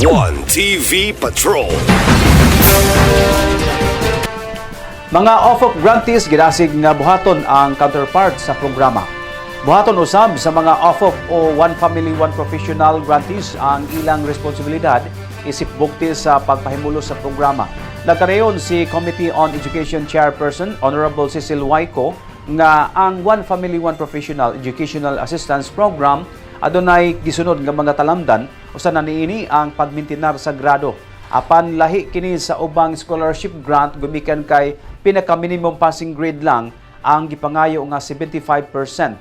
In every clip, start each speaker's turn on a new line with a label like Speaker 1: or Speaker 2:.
Speaker 1: One TV Patrol.
Speaker 2: Mga OFOP grantees gidasig nga buhaton ang counterpart sa programa. Buhaton usab sa mga OFOP o One Family One Professional grantees ang ilang responsibilidad isip bukti sa pagpahimulo sa programa. Nagkareon si Committee on Education Chairperson Honorable Cecil Waico nga ang One Family One Professional Educational Assistance Program adunay gisunod nga mga talamdan usa na niini ang pagmintinar sa grado. Apan lahi kini sa ubang scholarship grant gumikan kay pinaka-minimum passing grade lang ang gipangayo nga 75%.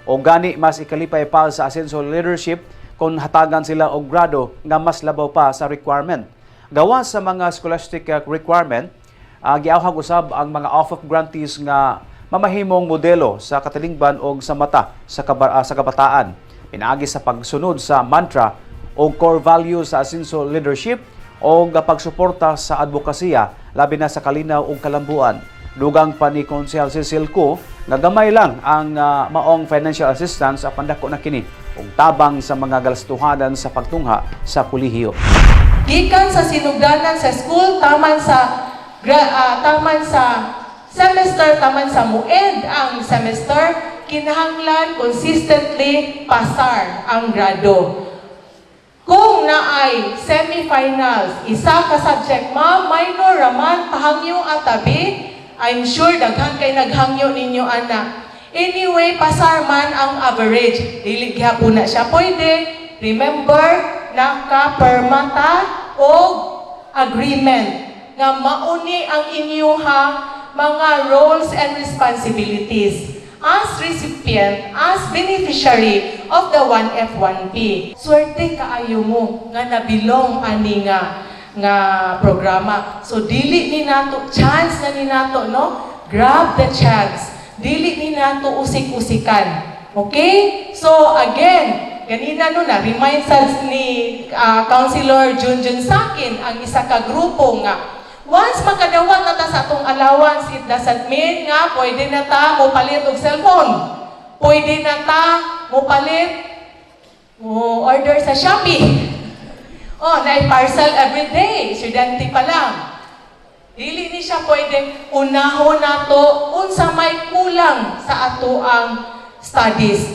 Speaker 2: O gani mas ikalipay pa sa asenso leadership kung hatagan sila og grado nga mas labaw pa sa requirement. Gawa sa mga scholastic requirement, giawhag usab ang mga OFOP grantees nga mamahimong modelo sa katilingban o sa mata sa kabataan. Pinaagi sa pagsunod sa mantra o core values sa asenso leadership o pagsuporta sa advokasya labi na sa kalinaw ug kalambuan. Dugang pa ni Konsehal Cecil ko nga gamay lang ang maong financial assistance apan dako na kini ug tabang sa mga galastuhanan sa pagtungha sa kolehiyo.
Speaker 3: Gikan sa sinugdanan sa school taman sa semester, taman sa muend ang semester, kinahanglan consistently pasar ang grado. Kung naay semifinals, isa ka subject minor raman pahangyo at tabi, I'm sure daghan kay naghangyo ninyo anak. Anyway, pasar man ang average. Dili gyapon na siya pwede. Remember, naka-permata o agreement nga mauni ang inyuha mga roles and responsibilities as recipient, as beneficiary of the 1F1P. Swerte kaayo mo nga nabilong ani nga programa. So dili ni nato chance na ni nato no? Grab the chance. Dili ni nato usik-usikan. Okay? So again, ganina no na remind sa ni Councilor Junjun sa akin ang isa ka grupo nga once makadawat na ta sa atong allowance, it doesn't mean nga pwede na ta mo palit og cellphone. Pwede na ta mo palit mo order sa Shopee. Oh, na parcel every day. Estudyante pa lang. Dili ni siya pwede unahon nato unsa may kulang sa ato ang studies.